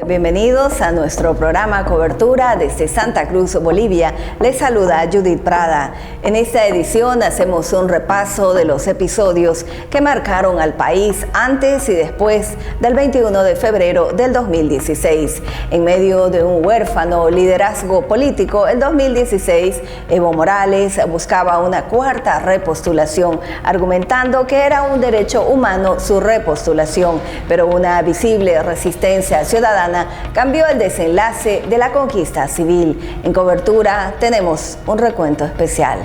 Bienvenidos a nuestro programa Cobertura desde Santa Cruz, Bolivia. Les saluda Judith Prada. En esta edición hacemos un repaso de los episodios que marcaron al país antes y después del 21 de febrero del 2016. En medio de un huérfano liderazgo político, el 2016, Evo Morales buscaba una cuarta repostulación, argumentando que era un derecho humano su repostulación, pero una visible resistencia ciudadana cambió el desenlace de la conquista civil. En Cobertura tenemos un recuento especial.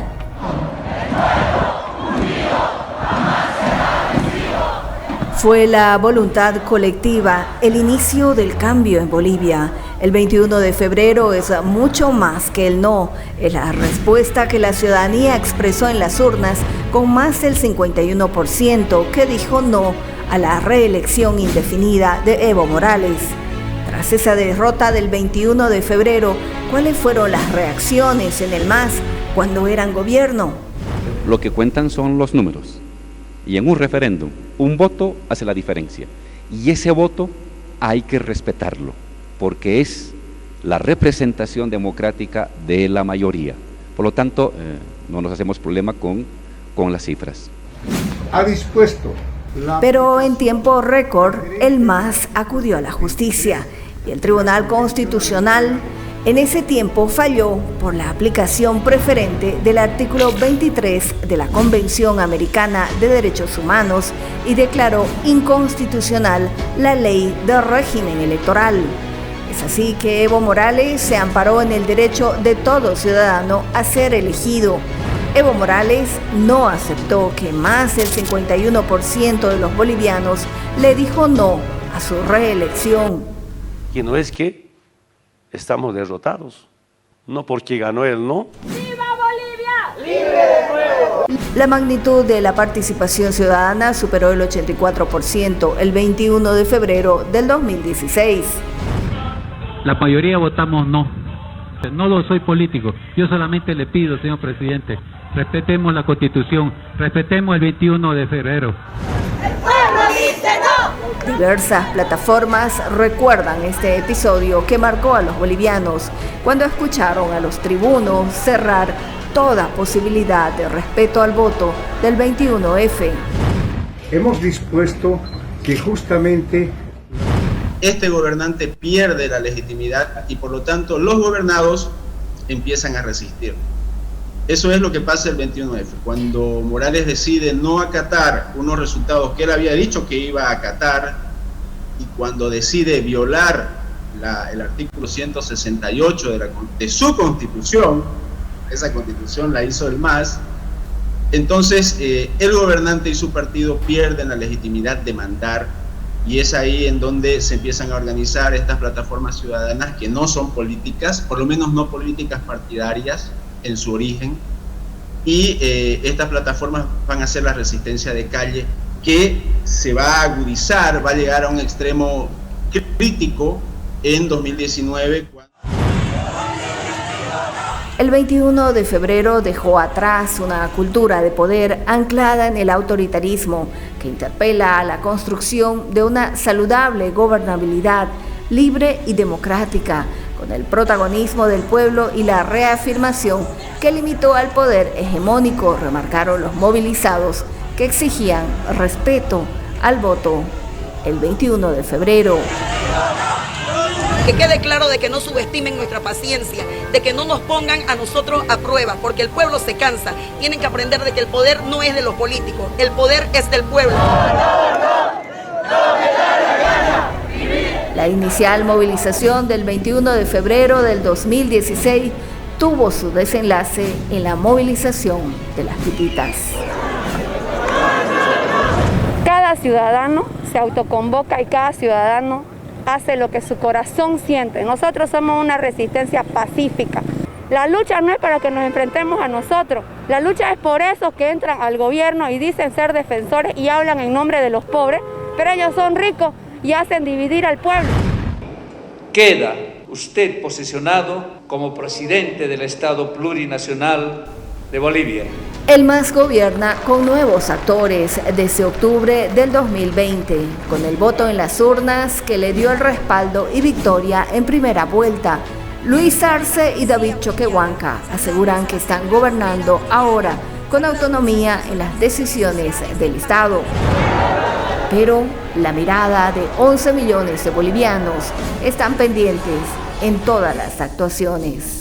Fue la voluntad colectiva el inicio del cambio en Bolivia. El 21 de febrero es mucho más que el no. Es la respuesta que la ciudadanía expresó en las urnas con más del 51% que dijo no a la reelección indefinida de Evo Morales. Tras esa derrota del 21 de febrero, ¿cuáles fueron las reacciones en el MAS cuando eran gobierno? Lo que cuentan son los números. Y en un referéndum, un voto hace la diferencia. Y ese voto hay que respetarlo, porque es la representación democrática de la mayoría. Por lo tanto, no nos hacemos problema con las cifras. Ha dispuesto. Pero en tiempo récord, el MAS acudió a la justicia y el Tribunal Constitucional en ese tiempo falló por la aplicación preferente del artículo 23 de la Convención Americana de Derechos Humanos y declaró inconstitucional la ley de régimen electoral. Es así que Evo Morales se amparó en el derecho de todo ciudadano a ser elegido. Evo Morales no aceptó que más del 51% de los bolivianos le dijo no a su reelección. Y no es que estamos derrotados, no porque ganó el no. ¡Viva Bolivia! ¡Libre de nuevo! La magnitud de la participación ciudadana superó el 84% el 21 de febrero del 2016. La mayoría votamos no. No lo soy político, yo solamente le pido, señor presidente, respetemos la Constitución, respetemos el 21 de febrero. ¡El pueblo dice no! Diversas plataformas recuerdan este episodio que marcó a los bolivianos cuando escucharon a los tribunos cerrar toda posibilidad de respeto al voto del 21F. Hemos dispuesto que justamente este gobernante pierde la legitimidad y por lo tanto los gobernados empiezan a resistir. Eso es lo que pasa el 21F, cuando Morales decide no acatar unos resultados que él había dicho que iba a acatar y cuando decide violar el artículo 168 de su constitución, esa constitución la hizo el MAS, entonces el gobernante y su partido pierden la legitimidad de mandar. Y es ahí en donde se empiezan a organizar estas plataformas ciudadanas que no son políticas, por lo menos no políticas partidarias en su origen. Y estas plataformas van a ser la resistencia de calle que se va a agudizar, va a llegar a un extremo crítico en 2019. El 21 de febrero dejó atrás una cultura de poder anclada en el autoritarismo que interpela a la construcción de una saludable gobernabilidad libre y democrática, con el protagonismo del pueblo y la reafirmación que limitó al poder hegemónico, remarcaron los movilizados que exigían respeto al voto el 21 de febrero. Que quede claro de que no subestimen nuestra paciencia, de que no nos pongan a nosotros a prueba, porque el pueblo se cansa. Tienen que aprender de que el poder no es de los políticos, el poder es del pueblo. La inicial movilización del 21 de febrero del 2016 tuvo su desenlace en la movilización de las pititas. Cada ciudadano se autoconvoca y cada ciudadano hace lo que su corazón siente. Nosotros somos una resistencia pacífica. La lucha no es para que nos enfrentemos a nosotros, la lucha es por esos que entran al gobierno y dicen ser defensores y hablan en nombre de los pobres, pero ellos son ricos y hacen dividir al pueblo. Queda usted posicionado como presidente del Estado plurinacional de Bolivia. El MAS gobierna con nuevos actores desde octubre del 2020, con el voto en las urnas que le dio el respaldo y victoria en primera vuelta. Luis Arce y David Choquehuanca aseguran que están gobernando ahora con autonomía en las decisiones del Estado. Pero la mirada de 11 millones de bolivianos están pendientes en todas las actuaciones.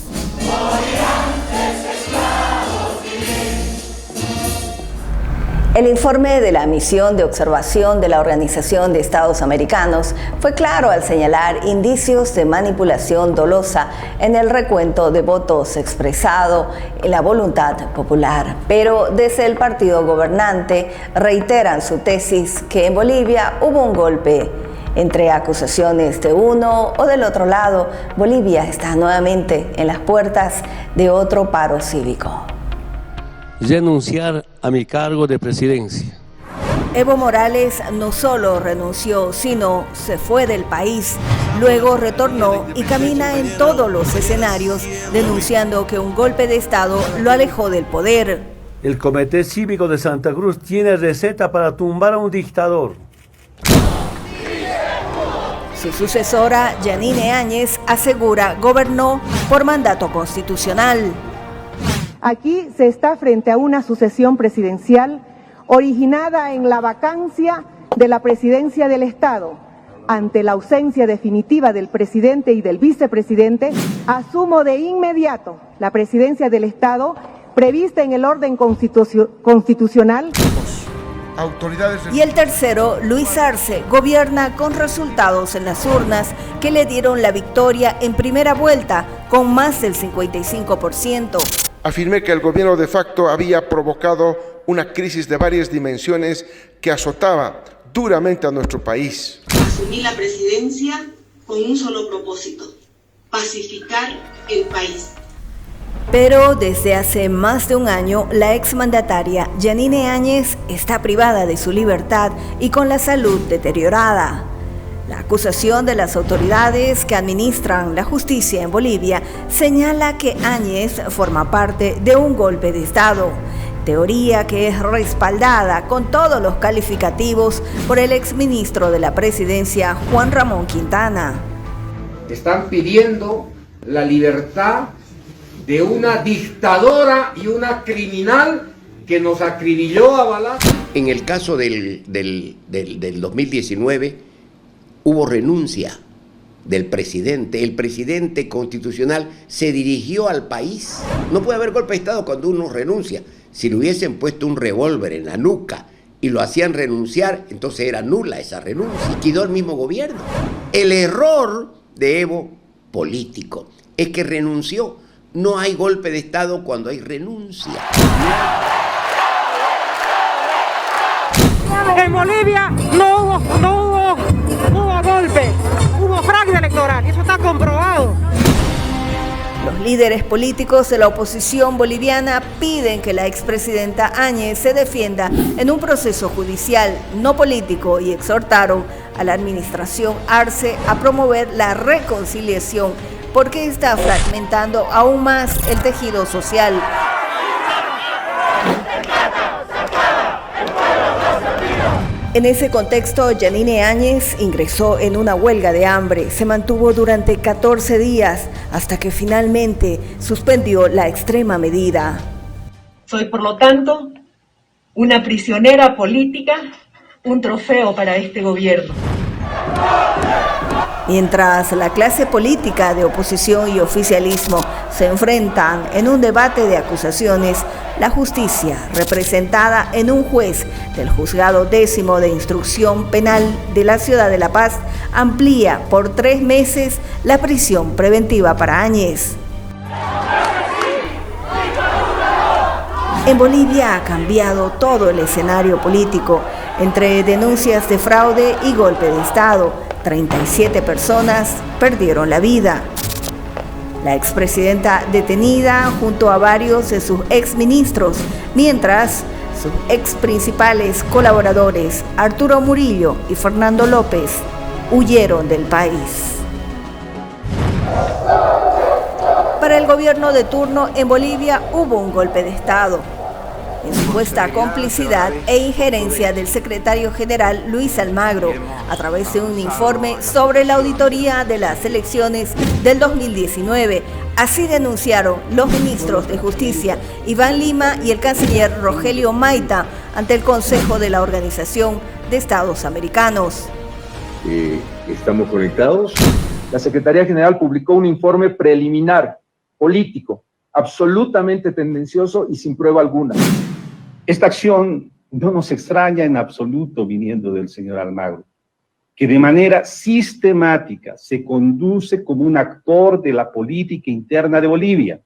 El informe de la misión de observación de la Organización de Estados Americanos fue claro al señalar indicios de manipulación dolosa en el recuento de votos expresado en la voluntad popular. Pero desde el partido gobernante reiteran su tesis que en Bolivia hubo un golpe. Entre acusaciones de uno o del otro lado, Bolivia está nuevamente en las puertas de otro paro cívico. Renunciar a mi cargo de presidencia. Evo Morales no solo renunció, sino se fue del país. Luego retornó y camina en todos los escenarios, denunciando que un golpe de Estado lo alejó del poder. El Comité Cívico de Santa Cruz tiene receta para tumbar a un dictador. Su sucesora, Yanine Áñez, asegura gobernó por mandato constitucional. Aquí se está frente a una sucesión presidencial originada en la vacancia de la presidencia del Estado. Ante la ausencia definitiva del presidente y del vicepresidente, asumo de inmediato la presidencia del Estado prevista en el orden constitucional. Y el tercero, Luis Arce, gobierna con resultados en las urnas que le dieron la victoria en primera vuelta con más del 55%. Afirmé que el gobierno de facto había provocado una crisis de varias dimensiones que azotaba duramente a nuestro país. Asumí la presidencia con un solo propósito: pacificar el país. Pero desde hace más de un año, la exmandataria Yanine Áñez está privada de su libertad y con la salud deteriorada. La acusación de las autoridades que administran la justicia en Bolivia señala que Áñez forma parte de un golpe de Estado, teoría que es respaldada con todos los calificativos por el exministro de la Presidencia, Juan Ramón Quintana. Están pidiendo la libertad de una dictadora y una criminal que nos acribilló a balazos. En el caso del 2019 hubo renuncia del presidente. El presidente constitucional se dirigió al país. No puede haber golpe de Estado cuando uno renuncia. Si le hubiesen puesto un revólver en la nuca y lo hacían renunciar, entonces era nula esa renuncia y quedó el mismo gobierno. El error de Evo político es que renunció. No hay golpe de Estado cuando hay renuncia. En Bolivia no hubo golpe, hubo fraude electoral, eso está comprobado. Los líderes políticos de la oposición boliviana piden que la expresidenta Áñez se defienda en un proceso judicial, no político, y exhortaron a la administración Arce a promover la reconciliación porque está fragmentando aún más el tejido social. En ese contexto, Yanine Áñez ingresó en una huelga de hambre. Se mantuvo durante 14 días hasta que finalmente suspendió la extrema medida. Soy, por lo tanto, una prisionera política, un trofeo para este gobierno. Mientras la clase política de oposición y oficialismo se enfrentan en un debate de acusaciones, la justicia, representada en un juez del Juzgado 10º de Instrucción Penal de la Ciudad de La Paz, amplía por 3 meses la prisión preventiva para Áñez. En Bolivia ha cambiado todo el escenario político, entre denuncias de fraude y golpe de Estado. 37 personas perdieron la vida. La expresidenta detenida junto a varios de sus exministros, mientras sus ex principales colaboradores, Arturo Murillo y Fernando López, huyeron del país. Para el gobierno de turno en Bolivia hubo un golpe de Estado. en supuesta complicidad e injerencia del secretario general Luis Almagro a través de un informe sobre la auditoría de las elecciones del 2019. Así denunciaron los ministros de Justicia Iván Lima y el canciller Rogelio Maita ante el Consejo de la Organización de Estados Americanos. Estamos conectados. La Secretaría General publicó un informe preliminar, político, absolutamente tendencioso y sin prueba alguna. Esta acción no nos extraña en absoluto viniendo del señor Almagro, que de manera sistemática se conduce como un actor de la política interna de Bolivia.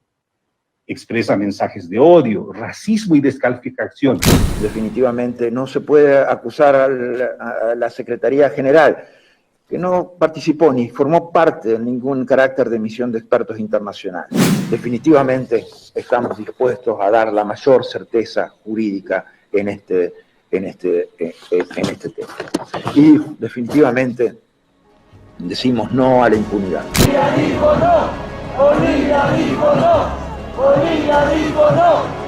Expresa mensajes de odio, racismo y descalificación. Definitivamente no se puede acusar a la Secretaría General, que no participó ni formó parte de ningún carácter de misión de expertos internacionales. Definitivamente estamos dispuestos a dar la mayor certeza jurídica en este tema. Y definitivamente decimos no a la impunidad. Bolivia dijo no, Bolivia dijo no. Bolivia dijo no.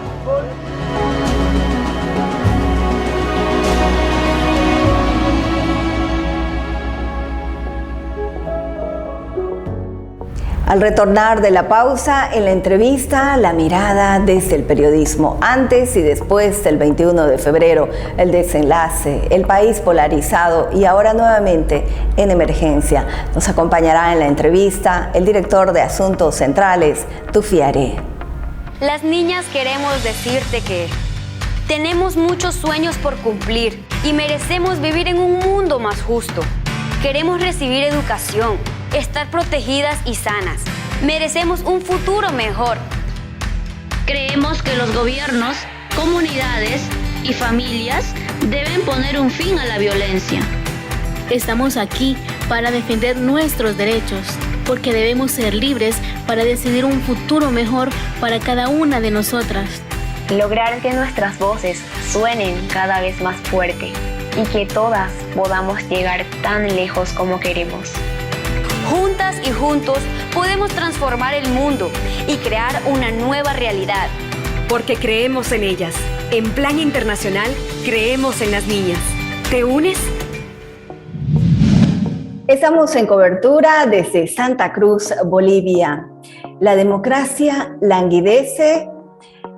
Al retornar de la pausa, en la entrevista, la mirada desde el periodismo, antes y después del 21 de febrero, el desenlace, el país polarizado y ahora nuevamente en emergencia. Nos acompañará en la entrevista el director de Asuntos Centrales, Tufi Aré. Las niñas queremos decirte que tenemos muchos sueños por cumplir y merecemos vivir en un mundo más justo. Queremos recibir educación, estar protegidas y sanas. Merecemos un futuro mejor. Creemos que los gobiernos, comunidades y familias deben poner un fin a la violencia. Estamos aquí para defender nuestros derechos, porque debemos ser libres para decidir un futuro mejor para cada una de nosotras. Lograr que nuestras voces suenen cada vez más fuerte y que todas podamos llegar tan lejos como queremos. Juntas y juntos podemos transformar el mundo y crear una nueva realidad. Porque creemos en ellas. En Plan Internacional, creemos en las niñas. ¿Te unes? Estamos en cobertura desde Santa Cruz, Bolivia. La democracia languidece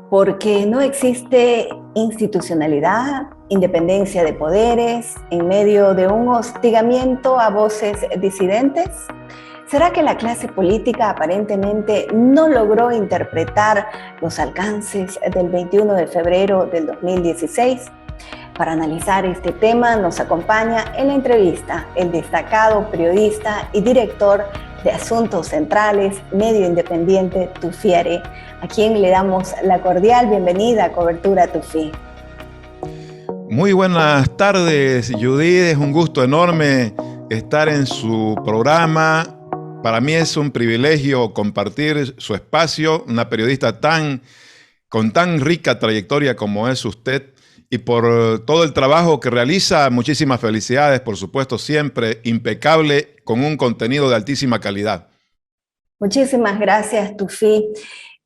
porque no existe institucionalidad, independencia de poderes, en medio de un hostigamiento a voces disidentes. ¿Será que la clase política aparentemente no logró interpretar los alcances del 21 de febrero del 2016? Para analizar este tema nos acompaña en la entrevista el destacado periodista y director de Asuntos Centrales, medio independiente, Tufi Aré, a quien le damos la cordial bienvenida a Cobertura Tufi. Muy buenas tardes, Judith. Es un gusto enorme estar en su programa. Para mí es un privilegio compartir su espacio, una periodista con tan rica trayectoria como es usted, y por todo el trabajo que realiza, muchísimas felicidades, por supuesto, siempre impecable, con un contenido de altísima calidad. Muchísimas gracias, Tufi.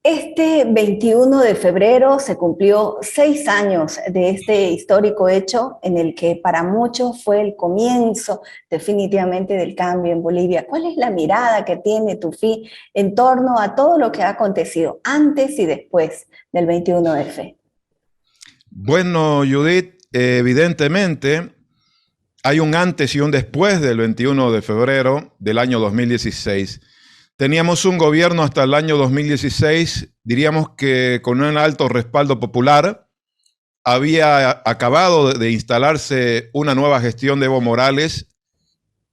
Este 21 de febrero se cumplió 6 años de este histórico hecho en el que para muchos fue el comienzo definitivamente del cambio en Bolivia. ¿Cuál es la mirada que tiene Tufi en torno a todo lo que ha acontecido antes y después del 21F? Bueno, Judith, evidentemente hay un antes y un después del 21 de febrero del año 2016. Teníamos un gobierno hasta el año 2016, diríamos que con un alto respaldo popular. Había acabado de instalarse una nueva gestión de Evo Morales,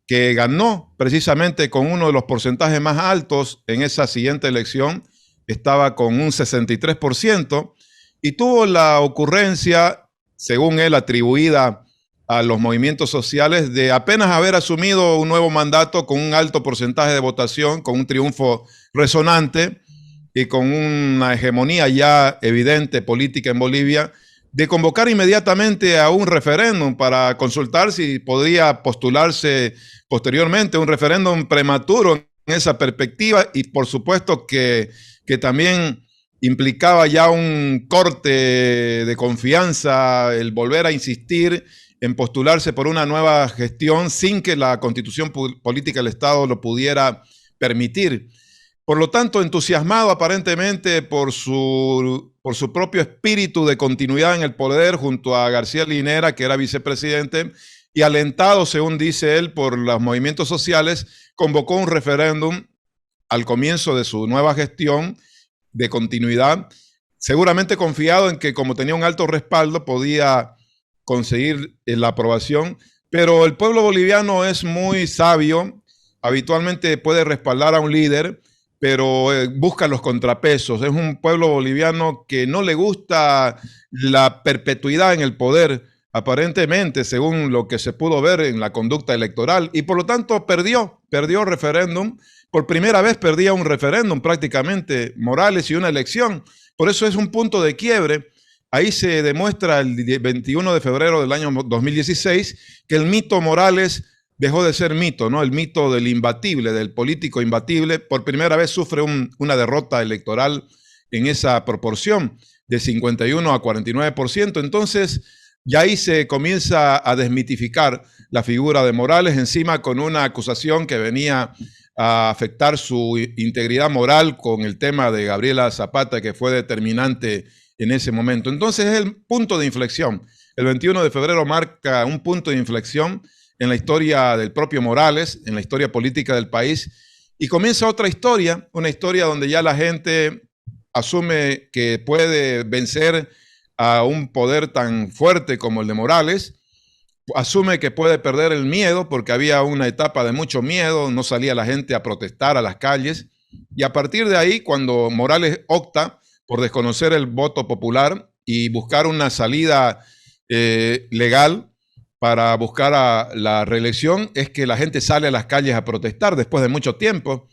que ganó precisamente con uno de los porcentajes más altos en esa siguiente elección. Estaba con un 63%. Y tuvo la ocurrencia, según él, atribuida a los movimientos sociales, de apenas haber asumido un nuevo mandato con un alto porcentaje de votación, con un triunfo resonante y con una hegemonía ya evidente política en Bolivia, de convocar inmediatamente a un referéndum para consultar si podría postularse posteriormente, un referéndum prematuro en esa perspectiva, y por supuesto que también implicaba ya un corte de confianza, el volver a insistir en postularse por una nueva gestión sin que la constitución política del Estado lo pudiera permitir. Por lo tanto, entusiasmado aparentemente por su propio espíritu de continuidad en el poder junto a García Linera, que era vicepresidente, y alentado, según dice él, por los movimientos sociales, convocó un referéndum al comienzo de su nueva gestión de continuidad, seguramente confiado en que como tenía un alto respaldo podía conseguir la aprobación, pero el pueblo boliviano es muy sabio, habitualmente puede respaldar a un líder, pero busca los contrapesos. Es un pueblo boliviano que no le gusta la perpetuidad en el poder, aparentemente, según lo que se pudo ver en la conducta electoral, y por lo tanto perdió referéndum. Por primera vez perdía un referéndum prácticamente Morales y una elección. Por eso es un punto de quiebre. Ahí se demuestra el 21 de febrero del año 2016 que el mito Morales dejó de ser mito, ¿no? El mito del imbatible, del político imbatible, por primera vez sufre una derrota electoral en esa proporción de 51 a 49%. Entonces, ya ahí se comienza a desmitificar la figura de Morales, encima con una acusación que venía a afectar su integridad moral con el tema de Gabriela Zapata, que fue determinante en ese momento. Entonces es el punto de inflexión. El 21 de febrero marca un punto de inflexión en la historia del propio Morales, en la historia política del país, y comienza otra historia, una historia donde ya la gente asume que puede vencer a un poder tan fuerte como el de Morales, asume que puede perder el miedo, porque había una etapa de mucho miedo, no salía la gente a protestar a las calles, y a partir de ahí, cuando Morales opta por desconocer el voto popular y buscar una salida legal para buscar a la reelección, es que la gente sale a las calles a protestar después de mucho tiempo.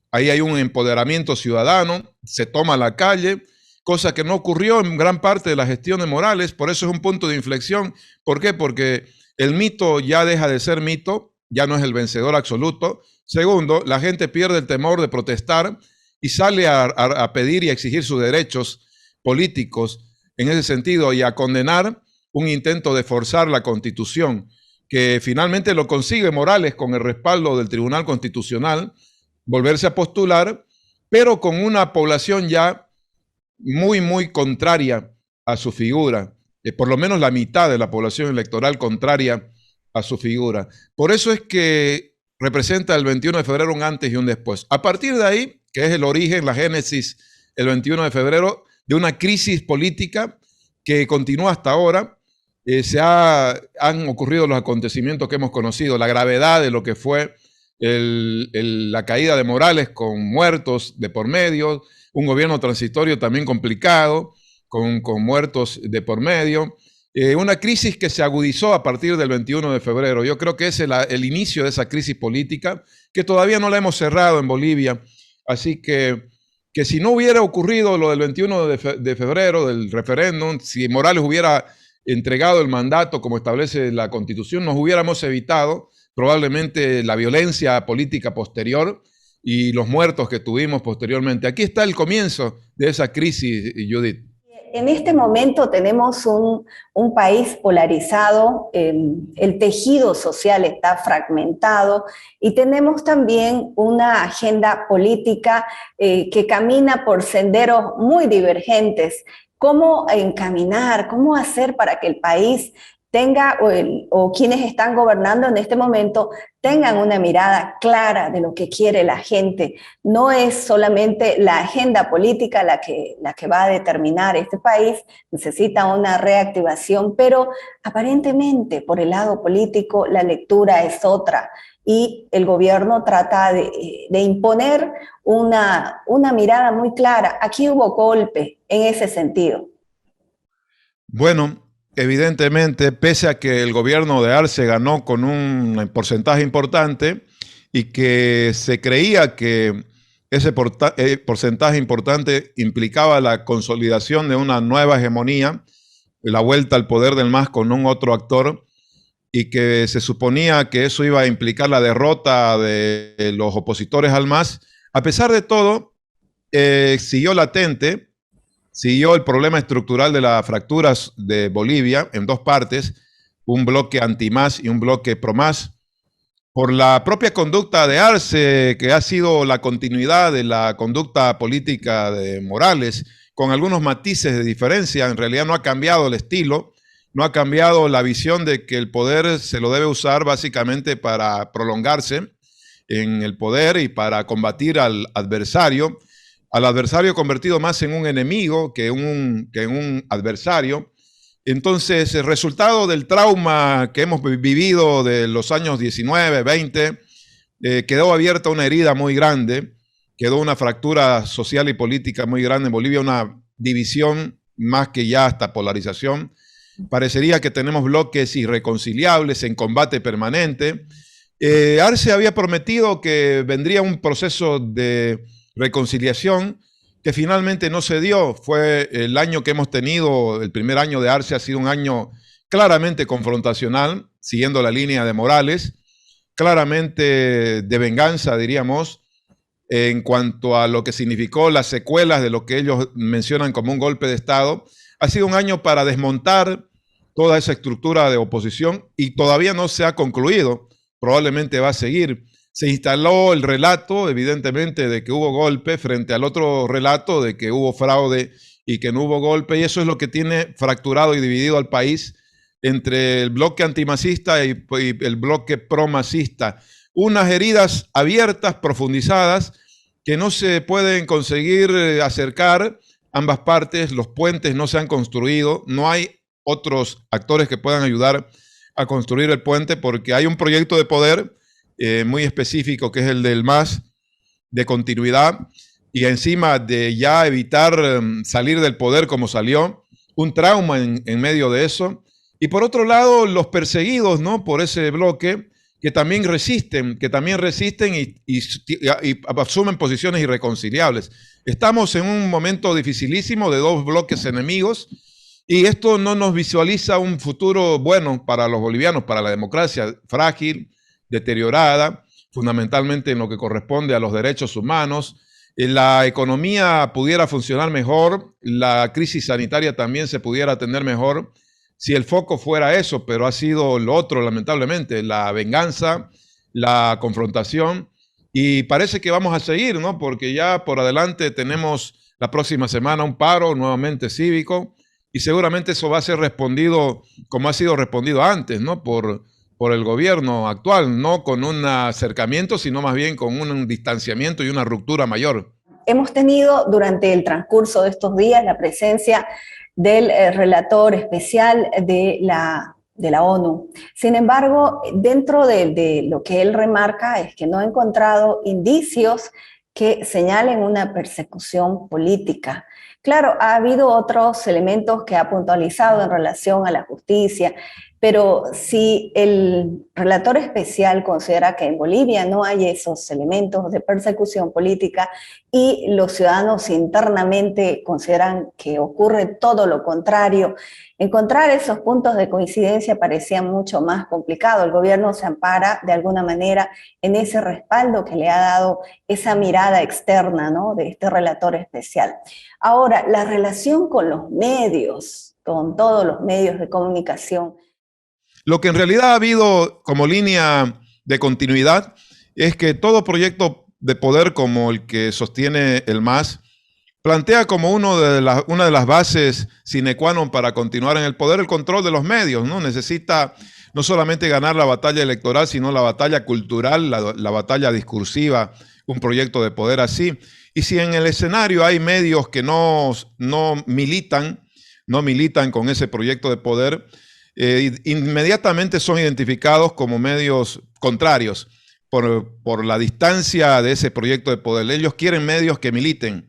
Ahí hay un empoderamiento ciudadano, se toma la calle, cosa que no ocurrió en gran parte de la gestión de Morales. Por eso es un punto de inflexión. ¿Por qué? Porque el mito ya deja de ser mito, ya no es el vencedor absoluto. Segundo, la gente pierde el temor de protestar y sale a pedir y a exigir sus derechos políticos en ese sentido y a condenar un intento de forzar la Constitución, que finalmente lo consigue Morales con el respaldo del Tribunal Constitucional, volverse a postular, pero con una población ya muy contraria a su figura, por lo menos la mitad de la población electoral contraria a su figura. Por eso es que representa el 21 de febrero un antes y un después. A partir de ahí, que es el origen, la génesis, el 21 de febrero, de una crisis política que continúa hasta ahora. Han ocurrido los acontecimientos que hemos conocido, la gravedad de lo que fue la caída de Morales con muertos de por medio, un gobierno transitorio también complicado, con muertos de por medio, una crisis que se agudizó a partir del 21 de febrero. Yo creo que es el inicio de esa crisis política que todavía no la hemos cerrado en Bolivia. Así que si no hubiera ocurrido lo del 21 de febrero, del referéndum, si Morales hubiera entregado el mandato como establece la Constitución, nos hubiéramos evitado probablemente la violencia política posterior y los muertos que tuvimos posteriormente. Aquí está el comienzo de esa crisis, Judith. En este momento tenemos un país polarizado, el tejido social está fragmentado y tenemos también una agenda política que camina por senderos muy divergentes. ¿Cómo encaminar, cómo hacer para que el país tenga, o quienes están gobernando en este momento, tengan una mirada clara de lo que quiere la gente? No es solamente la agenda política la que va a determinar este país, necesita una reactivación, pero aparentemente por el lado político la lectura es otra y el gobierno trata de imponer una mirada muy clara. Aquí hubo golpe en ese sentido. Bueno, evidentemente, pese a que el gobierno de Arce ganó con un porcentaje importante y que se creía que ese porcentaje importante implicaba la consolidación de una nueva hegemonía, la vuelta al poder del MAS con un otro actor, y que se suponía que eso iba a implicar la derrota de los opositores al MAS, a pesar de todo, siguió latente siguió el problema estructural de las fracturas de Bolivia en dos partes, un bloque anti-MAS y un bloque pro-MAS, por la propia conducta de Arce, que ha sido la continuidad de la conducta política de Morales, con algunos matices de diferencia. En realidad no ha cambiado el estilo, no ha cambiado la visión de que el poder se lo debe usar básicamente para prolongarse en el poder y para combatir al adversario convertido más en un enemigo que en un adversario. Entonces, el resultado del trauma que hemos vivido de los años 19, 20, quedó abierta una herida muy grande, quedó una fractura social y política muy grande en Bolivia, una división más que ya hasta polarización. Parecería que tenemos bloques irreconciliables en combate permanente. Arce había prometido que vendría un proceso de reconciliación que finalmente no se dio. Fue el año que hemos tenido, el primer año de Arce ha sido un año claramente confrontacional, siguiendo la línea de Morales, claramente de venganza, diríamos, en cuanto a lo que significó las secuelas de lo que ellos mencionan como un golpe de Estado. Ha sido un año para desmontar toda esa estructura de oposición y todavía no se ha concluido, probablemente va a seguir. Se instaló el relato, evidentemente, de que hubo golpe frente al otro relato de que hubo fraude y que no hubo golpe, y eso es lo que tiene fracturado y dividido al país entre el bloque antimacista y el bloque promacista. Unas heridas abiertas, profundizadas, que no se pueden conseguir acercar ambas partes, los puentes no se han construido, no hay otros actores que puedan ayudar a construir el puente porque hay un proyecto de poder muy específico que es el del MAS, de continuidad, y encima de ya evitar salir del poder como salió, un trauma en medio de eso, y por otro lado los perseguidos, ¿no?, por ese bloque, que también resisten y asumen posiciones irreconciliables. Estamos en un momento dificilísimo de dos bloques enemigos y esto no nos visualiza un futuro bueno para los bolivianos, para la democracia, frágil, deteriorada, fundamentalmente en lo que corresponde a los derechos humanos. La economía pudiera funcionar mejor, la crisis sanitaria también se pudiera atender mejor, si el foco fuera eso, pero ha sido lo otro, lamentablemente, la venganza, la confrontación, y parece que vamos a seguir, ¿no? Porque ya por adelante tenemos la próxima semana un paro nuevamente cívico, y seguramente eso va a ser respondido como ha sido respondido antes, ¿no? Por el gobierno actual, no con un acercamiento, sino más bien con un distanciamiento y una ruptura mayor. Hemos tenido durante el transcurso de estos días la presencia del relator especial de la ONU. Sin embargo, dentro de lo que él remarca es que no ha encontrado indicios que señalen una persecución política. Claro, ha habido otros elementos que ha puntualizado en relación a la justicia, pero si el relator especial considera que en Bolivia no hay esos elementos de persecución política y los ciudadanos internamente consideran que ocurre todo lo contrario, encontrar esos puntos de coincidencia parecía mucho más complicado. El gobierno se ampara de alguna manera en ese respaldo que le ha dado esa mirada externa, ¿no?, de este relator especial. Ahora, la relación con los medios, con todos los medios de comunicación. Lo que en realidad ha habido como línea de continuidad es que todo proyecto de poder como el que sostiene el MAS plantea como una de las bases sine qua non para continuar en el poder el control de los medios, ¿no? Necesita no solamente ganar la batalla electoral, sino la batalla cultural, la batalla discursiva, un proyecto de poder así. Y si en el escenario hay medios que no militan con ese proyecto de poder, inmediatamente son identificados como medios contrarios por la distancia de ese proyecto de poder. Ellos quieren medios que militen,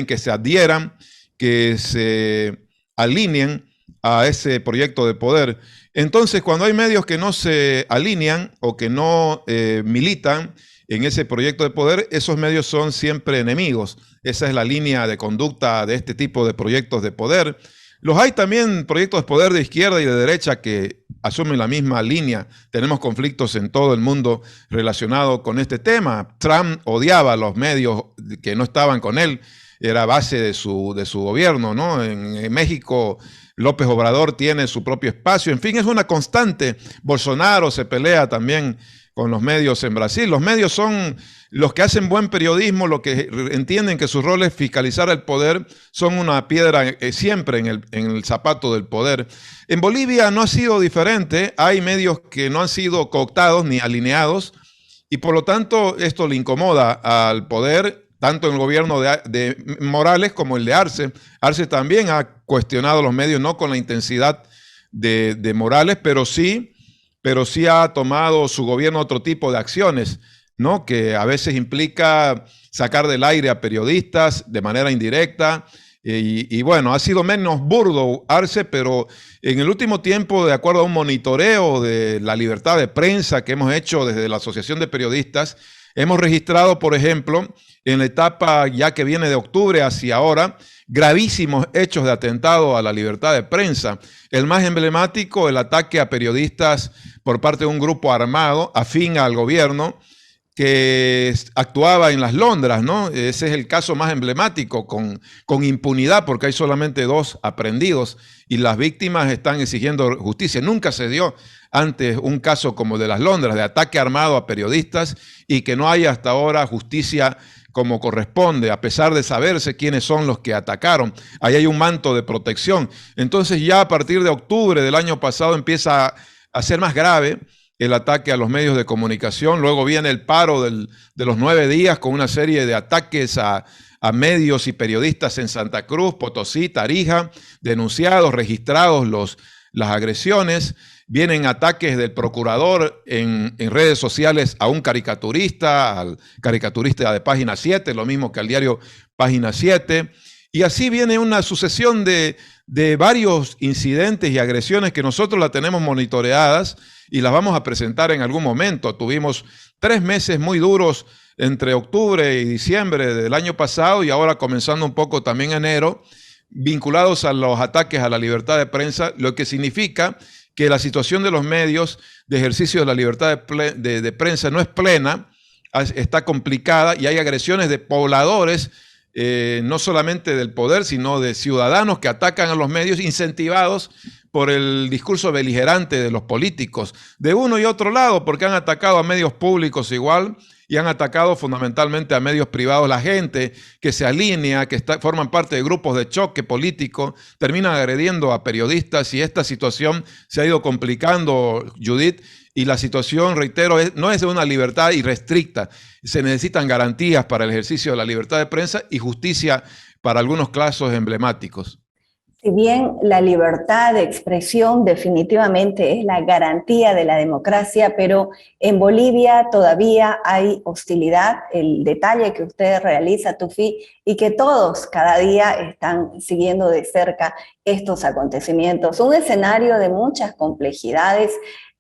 que se adhieran, que se alineen a ese proyecto de poder. Entonces, cuando hay medios que no se alinean o que no militan en ese proyecto de poder, esos medios son siempre enemigos. Esa es la línea de conducta de este tipo de proyectos de poder. Los hay también proyectos de poder de izquierda y de derecha que asumen la misma línea. Tenemos conflictos en todo el mundo relacionados con este tema. Trump odiaba a los medios que no estaban con él. era base de su gobierno, ¿no? En México López Obrador tiene su propio espacio, en fin, es una constante. Bolsonaro se pelea también con los medios en Brasil. Los medios son los que hacen buen periodismo, los que entienden que su rol es fiscalizar el poder, son una piedra siempre en el zapato del poder. En Bolivia no ha sido diferente, hay medios que no han sido cooptados ni alineados, y por lo tanto esto le incomoda al poder, tanto en el gobierno de Morales como el de Arce. Arce también ha cuestionado los medios, no con la intensidad de Morales, pero sí ha tomado su gobierno otro tipo de acciones, ¿no? Que a veces implica sacar del aire a periodistas de manera indirecta. Y bueno, ha sido menos burdo Arce, pero en el último tiempo, de acuerdo a un monitoreo de la libertad de prensa que hemos hecho desde la Asociación de Periodistas, hemos registrado, por ejemplo, en la etapa ya que viene de octubre hacia ahora, gravísimos hechos de atentado a la libertad de prensa. El más emblemático, el ataque a periodistas por parte de un grupo armado afín al gobierno que actuaba en las Londras, ¿no? Ese es el caso más emblemático, con impunidad, porque hay solamente 2 aprehendidos y las víctimas están exigiendo justicia. Nunca se dio antes un caso como de las Londras, de ataque armado a periodistas, y que no haya hasta ahora justicia como corresponde, a pesar de saberse quiénes son los que atacaron. Ahí hay un manto de protección. Entonces ya a partir de octubre del año pasado empieza a ser más grave el ataque a los medios de comunicación. Luego viene el paro de los 9 días con una serie de ataques a medios y periodistas en Santa Cruz, Potosí, Tarija, denunciados, registrados las agresiones. Vienen ataques del procurador en redes sociales a un caricaturista, al caricaturista de Página 7, lo mismo que al diario Página 7. Y así viene una sucesión de varios incidentes y agresiones que nosotros las tenemos monitoreadas y las vamos a presentar en algún momento. Tuvimos 3 meses muy duros entre octubre y diciembre del año pasado, y ahora comenzando un poco también enero, vinculados a los ataques a la libertad de prensa, lo que significa que la situación de los medios de ejercicio de la libertad de prensa no es plena, está complicada, y hay agresiones de pobladores, no solamente del poder, sino de ciudadanos que atacan a los medios, incentivados por el discurso beligerante de los políticos, de uno y otro lado, porque han atacado a medios públicos igual, y han atacado fundamentalmente a medios privados. La gente que se alinea, que forman parte de grupos de choque político, terminan agrediendo a periodistas, y esta situación se ha ido complicando, Judith, y la situación, reitero, no es de una libertad irrestricta. Se necesitan garantías para el ejercicio de la libertad de prensa y justicia para algunos casos emblemáticos. Si bien la libertad de expresión definitivamente es la garantía de la democracia, pero en Bolivia todavía hay hostilidad, el detalle que usted realiza, Tufi, y que todos cada día están siguiendo de cerca estos acontecimientos. Un escenario de muchas complejidades,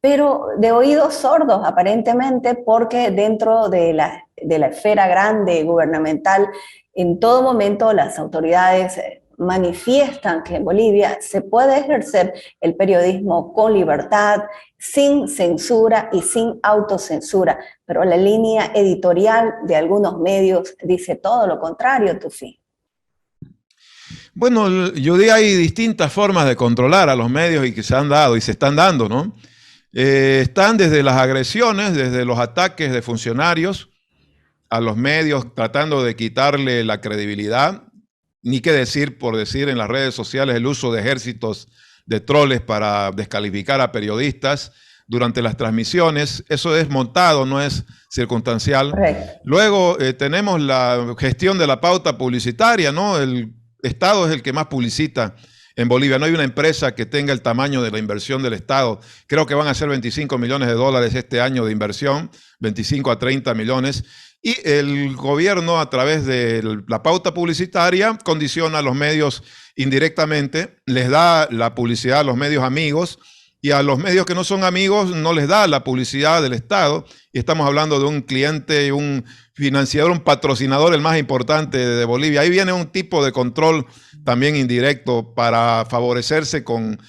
pero de oídos sordos aparentemente, porque dentro de la esfera grande gubernamental, en todo momento las autoridades manifiestan que en Bolivia se puede ejercer el periodismo con libertad, sin censura y sin autocensura, pero la línea editorial de algunos medios dice todo lo contrario, Tufi. Bueno, yo diría hay distintas formas de controlar a los medios y que se han dado y se están dando, ¿no? Están desde las agresiones, desde los ataques de funcionarios a los medios, tratando de quitarle la credibilidad. Ni qué decir, por decir en las redes sociales, el uso de ejércitos de troles para descalificar a periodistas durante las transmisiones. Eso es montado, no es circunstancial. Correcto. Luego tenemos la gestión de la pauta publicitaria, ¿no? El Estado es el que más publicita en Bolivia. No hay una empresa que tenga el tamaño de la inversión del Estado. Creo que van a ser 25 millones de dólares este año de inversión, 25 a 30 millones. Y el gobierno, a través de la pauta publicitaria, condiciona a los medios indirectamente, les da la publicidad a los medios amigos, y a los medios que no son amigos no les da la publicidad del Estado. Y estamos hablando de un cliente, un financiador, un patrocinador, el más importante de Bolivia. Ahí viene un tipo de control también indirecto para favorecerse con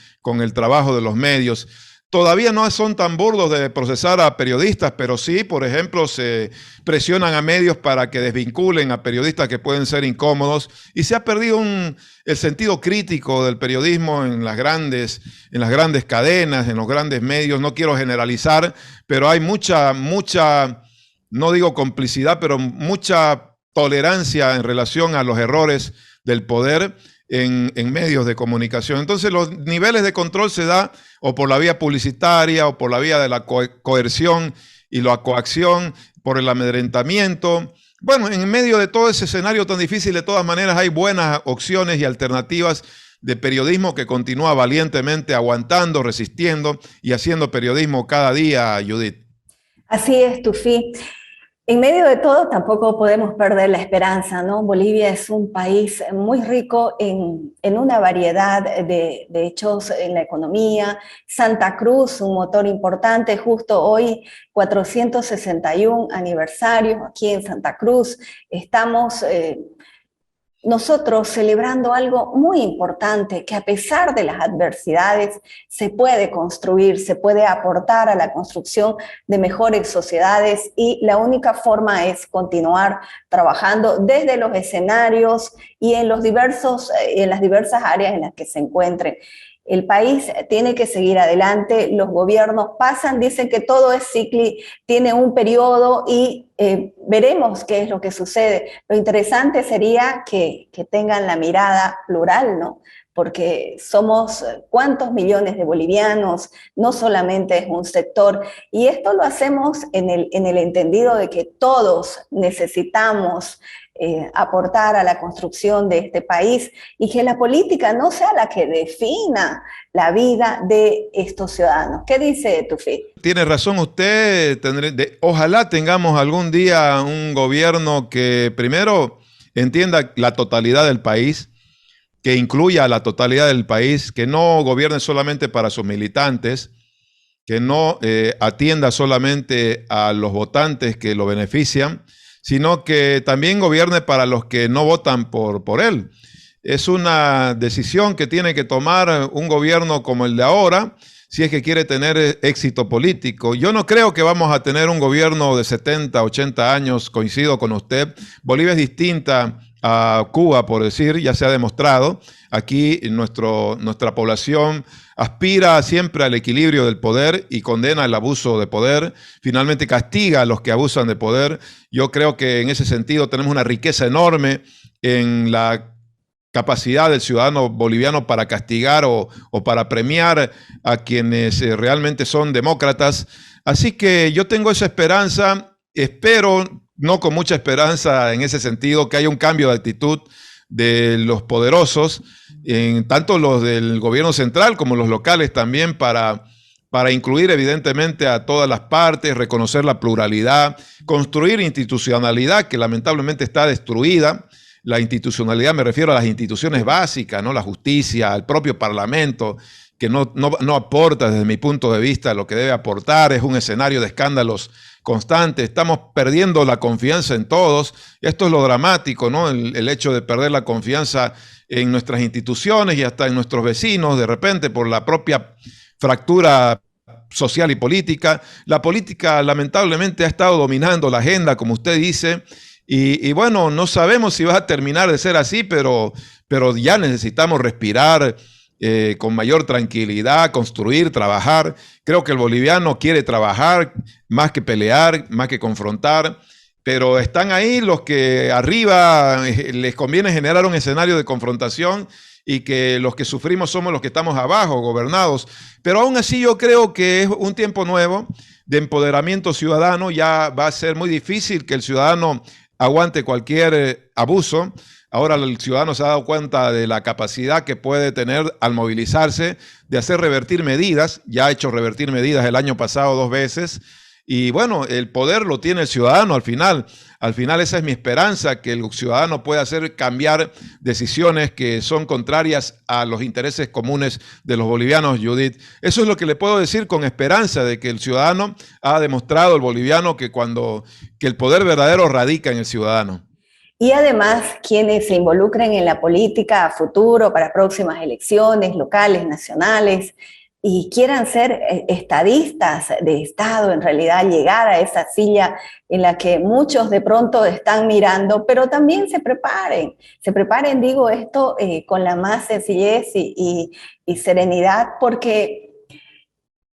el trabajo de los medios. Todavía no son tan burdos de procesar a periodistas, pero sí, por ejemplo, se presionan a medios para que desvinculen a periodistas que pueden ser incómodos, y se ha perdido el sentido crítico del periodismo en las grandes cadenas, en los grandes medios. No quiero generalizar, pero hay mucha, no digo complicidad, pero mucha tolerancia en relación a los errores del poder en medios de comunicación. Entonces los niveles de control se da o por la vía publicitaria o por la vía de la coerción y la coacción, por el amedrentamiento. Bueno, en medio de todo ese escenario tan difícil, de todas maneras hay buenas opciones y alternativas de periodismo que continúa valientemente aguantando, resistiendo y haciendo periodismo cada día, Judith. Así es, Tufí. En medio de todo tampoco podemos perder la esperanza, ¿no? Bolivia es un país muy rico en una variedad de hechos en la economía. Santa Cruz, un motor importante, justo hoy 461 aniversario aquí en Santa Cruz. Estamos nosotros celebrando algo muy importante, que a pesar de las adversidades se puede construir, se puede aportar a la construcción de mejores sociedades, y la única forma es continuar trabajando desde los escenarios y en las diversas áreas en las que se encuentren. El país tiene que seguir adelante, los gobiernos pasan, dicen que todo es cíclico, tiene un periodo y veremos qué es lo que sucede. Lo interesante sería que tengan la mirada plural, ¿no? Porque somos cuántos millones de bolivianos, no solamente es un sector, y esto lo hacemos en el entendido de que todos necesitamos aportar a la construcción de este país, y que la política no sea la que defina la vida de estos ciudadanos. ¿Qué dice Tufí? Tiene razón usted. Ojalá tengamos algún día un gobierno que primero entienda la totalidad del país, que incluya a la totalidad del país, que no gobierne solamente para sus militantes, que no atienda solamente a los votantes que lo benefician, sino que también gobierne para los que no votan por él. Es una decisión que tiene que tomar un gobierno como el de ahora, si es que quiere tener éxito político. Yo no creo que vamos a tener un gobierno de 70, 80 años, coincido con usted. Bolivia es distinta a Cuba, por decir, ya se ha demostrado. Aquí nuestra población aspira siempre al equilibrio del poder y condena el abuso de poder. Finalmente castiga a los que abusan de poder. Yo creo que en ese sentido tenemos una riqueza enorme en la capacidad del ciudadano boliviano para castigar o para premiar a quienes realmente son demócratas. Así que yo tengo esa esperanza, espero, no con mucha esperanza en ese sentido, que haya un cambio de actitud de los poderosos, tanto los del gobierno central como los locales también, para incluir evidentemente a todas las partes, reconocer la pluralidad, construir institucionalidad que lamentablemente está destruida. La institucionalidad, me refiero a las instituciones básicas, ¿no? La justicia, el propio parlamento, que no aporta desde mi punto de vista lo que debe aportar, es un escenario de escándalos constantes. Estamos perdiendo la confianza en todos. Esto es lo dramático, ¿no? El hecho de perder la confianza en nuestras instituciones y hasta en nuestros vecinos, de repente, por la propia fractura social y política. La política lamentablemente ha estado dominando la agenda, como usted dice, y bueno, no sabemos si va a terminar de ser así, pero ya necesitamos respirar con mayor tranquilidad, construir, trabajar. Creo que el boliviano quiere trabajar más que pelear, más que confrontar, pero están ahí los que arriba les conviene generar un escenario de confrontación, y que los que sufrimos somos los que estamos abajo, gobernados. Pero aún así yo creo que es un tiempo nuevo de empoderamiento ciudadano. Ya va a ser muy difícil que el ciudadano aguante cualquier abuso. Ahora el ciudadano se ha dado cuenta de la capacidad que puede tener al movilizarse, de hacer revertir medidas. Ya ha hecho revertir medidas el año pasado 2 veces. Y bueno, el poder lo tiene el ciudadano al final. Al final esa es mi esperanza, que el ciudadano pueda hacer cambiar decisiones que son contrarias a los intereses comunes de los bolivianos, Judith. Eso es lo que le puedo decir con esperanza, de que el ciudadano ha demostrado, el boliviano, que el poder verdadero radica en el ciudadano. Y además, quienes se involucren en la política a futuro, para próximas elecciones locales, nacionales, y quieran ser estadistas de Estado, en realidad llegar a esa silla en la que muchos de pronto están mirando, pero también se preparen, digo esto con la más sencillez y serenidad, porque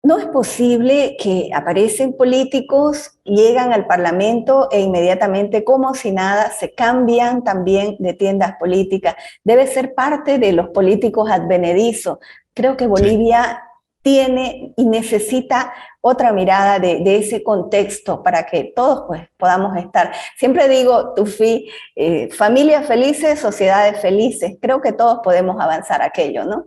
no es posible que aparecen políticos, llegan al Parlamento e inmediatamente, como si nada, se cambian también de tiendas políticas. Debe ser parte de los políticos advenedizos. Creo que Bolivia tiene y necesita otra mirada de ese contexto para que todos pues, podamos estar. Siempre digo, Tufi, familias felices, sociedades felices. Creo que todos podemos avanzar aquello, ¿no?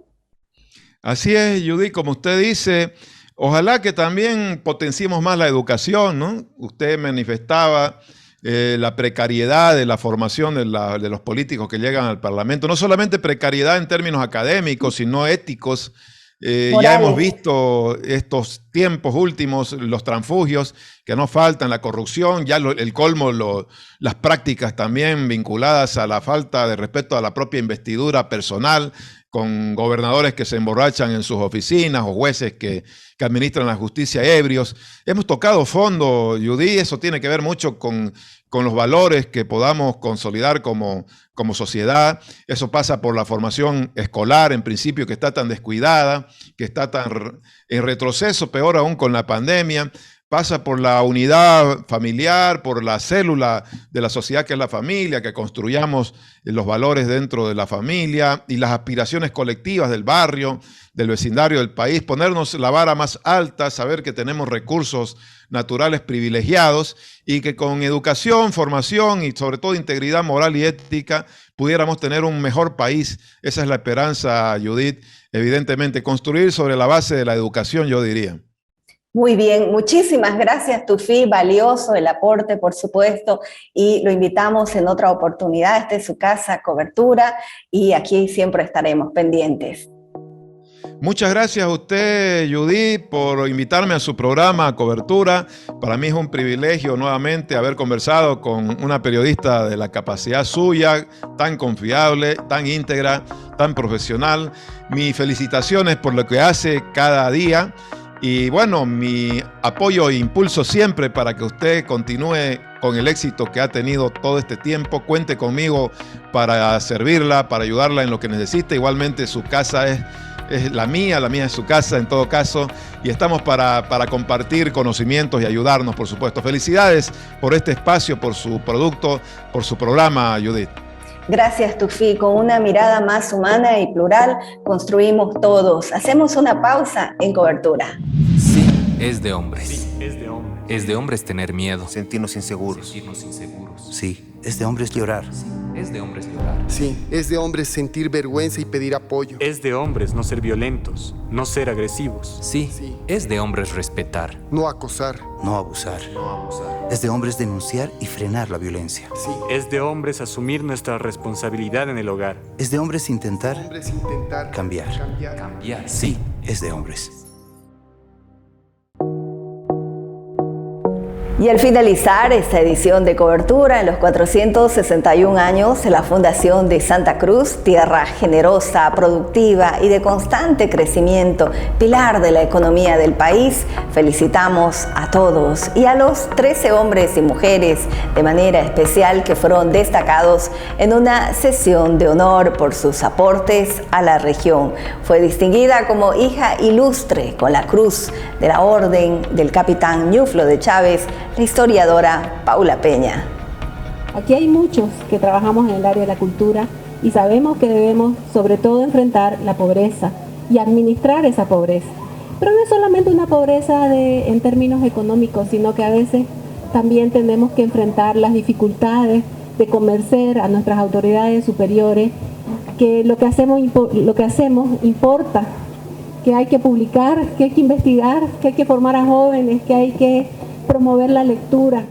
Así es, Judith, como usted dice, ojalá que también potenciemos más la educación, ¿no? Usted manifestaba la precariedad de la formación de los políticos que llegan al Parlamento. No solamente precariedad en términos académicos, sino éticos. Ya hemos visto estos tiempos últimos, los transfugios que no faltan, la corrupción, ya el colmo, las prácticas también vinculadas a la falta de respeto a la propia investidura personal, con gobernadores que se emborrachan en sus oficinas o jueces que administran la justicia ebrios. Hemos tocado fondo, Judy, eso tiene que ver mucho con los valores que podamos consolidar como sociedad. Eso pasa por la formación escolar, en principio, que está tan descuidada, que está tan en retroceso, peor aún con la pandemia. Pasa por la unidad familiar, por la célula de la sociedad que es la familia, que construyamos los valores dentro de la familia y las aspiraciones colectivas del barrio, del vecindario del país, ponernos la vara más alta, saber que tenemos recursos naturales privilegiados y que con educación, formación y sobre todo integridad moral y ética pudiéramos tener un mejor país. Esa es la esperanza, Judith, evidentemente, construir sobre la base de la educación, yo diría. Muy bien, muchísimas gracias, Tufi, valioso el aporte, por supuesto, y lo invitamos en otra oportunidad. Esta es su casa, Cobertura, y aquí siempre estaremos pendientes. Muchas gracias a usted, Judith, por invitarme a su programa Cobertura. Para mí es un privilegio nuevamente haber conversado con una periodista de la capacidad suya, tan confiable, tan íntegra, tan profesional. Mis felicitaciones por lo que hace cada día. Y bueno, mi apoyo e impulso siempre para que usted continúe con el éxito que ha tenido todo este tiempo. Cuente conmigo para servirla, para ayudarla en lo que necesite. Igualmente su casa es la mía es su casa en todo caso. Y estamos para compartir conocimientos y ayudarnos, por supuesto. Felicidades por este espacio, por su producto, por su programa, Judith. Gracias, Tufi. Con una mirada más humana y plural, construimos todos. Hacemos una pausa en Cobertura. Sí, es de hombres. Sí, es de hombres. Es de hombres tener miedo. Sentirnos inseguros. Sí, es de hombres llorar. Sí, es de hombres llorar. Sí, es de hombres sentir vergüenza y pedir apoyo. Es de hombres no ser violentos, no ser agresivos. Sí, es de hombres respetar. No acosar. No abusar. Es de hombres denunciar y frenar la violencia. Sí. Es de hombres asumir nuestra responsabilidad en el hogar. Es de hombres intentar cambiar. Sí, es de hombres. Y al finalizar esta edición de Cobertura, en los 461 años de la Fundación de Santa Cruz, tierra generosa, productiva y de constante crecimiento, pilar de la economía del país, felicitamos a todos y a los 13 hombres y mujeres de manera especial que fueron destacados en una sesión de honor por sus aportes a la región. Fue distinguida como hija ilustre con la Cruz de la Orden del Capitán Ñuflo de Chávez, la historiadora Paula Peña. Aquí hay muchos que trabajamos en el área de la cultura y sabemos que debemos sobre todo enfrentar la pobreza y administrar esa pobreza. Pero no es solamente una pobreza en términos económicos, sino que a veces también tenemos que enfrentar las dificultades de convencer a nuestras autoridades superiores que lo que hacemos importa, que hay que publicar, que hay que investigar, que hay que formar a jóvenes, que hay que promover la lectura.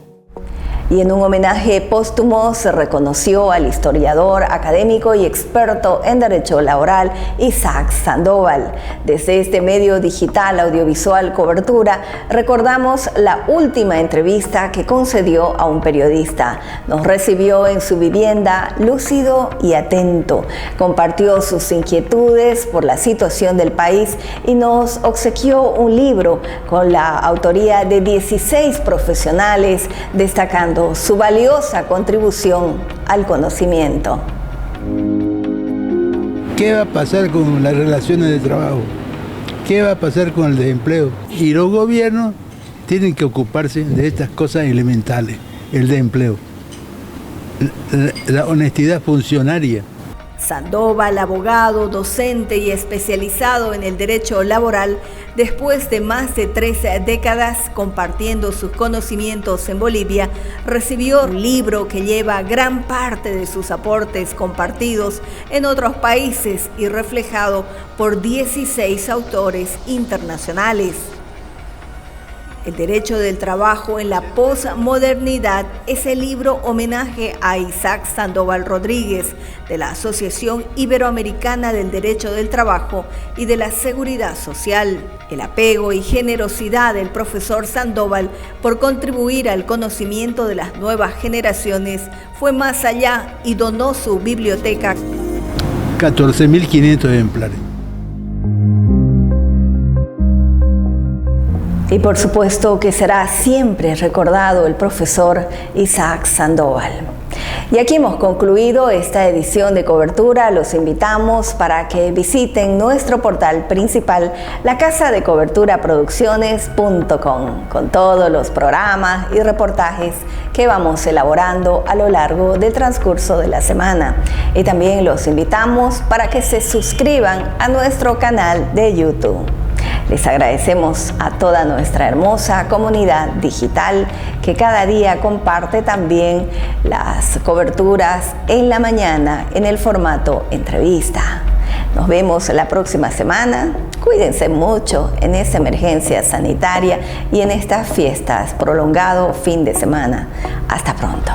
Y en un homenaje póstumo se reconoció al historiador, académico y experto en derecho laboral Isaac Sandoval. Desde este medio digital audiovisual Cobertura recordamos la última entrevista que concedió a un periodista. Nos recibió en su vivienda lúcido y atento. Compartió sus inquietudes por la situación del país y nos obsequió un libro con la autoría de 16 profesionales destacando su valiosa contribución al conocimiento. ¿Qué va a pasar con las relaciones de trabajo? ¿Qué va a pasar con el desempleo? Y los gobiernos tienen que ocuparse de estas cosas elementales, el desempleo, la honestidad funcionaria. Sandoval, abogado, docente y especializado en el derecho laboral, después de más de 3 décadas compartiendo sus conocimientos en Bolivia, recibió un libro que lleva gran parte de sus aportes compartidos en otros países y reflejado por 16 autores internacionales. El derecho del trabajo en la posmodernidad es el libro homenaje a Isaac Sandoval Rodríguez de la Asociación Iberoamericana del Derecho del Trabajo y de la Seguridad Social. El apego y generosidad del profesor Sandoval por contribuir al conocimiento de las nuevas generaciones fue más allá y donó su biblioteca. 14.500 ejemplares. Y por supuesto que será siempre recordado el profesor Isaac Sandoval. Y aquí hemos concluido esta edición de Cobertura. Los invitamos para que visiten nuestro portal principal, lacasadecoberturaproducciones.com, con todos los programas y reportajes que vamos elaborando a lo largo del transcurso de la semana. Y también los invitamos para que se suscriban a nuestro canal de YouTube. Les agradecemos a toda nuestra hermosa comunidad digital que cada día comparte también las coberturas en la mañana en el formato entrevista. Nos vemos la próxima semana. Cuídense mucho en esta emergencia sanitaria y en estas fiestas, prolongado fin de semana. Hasta pronto.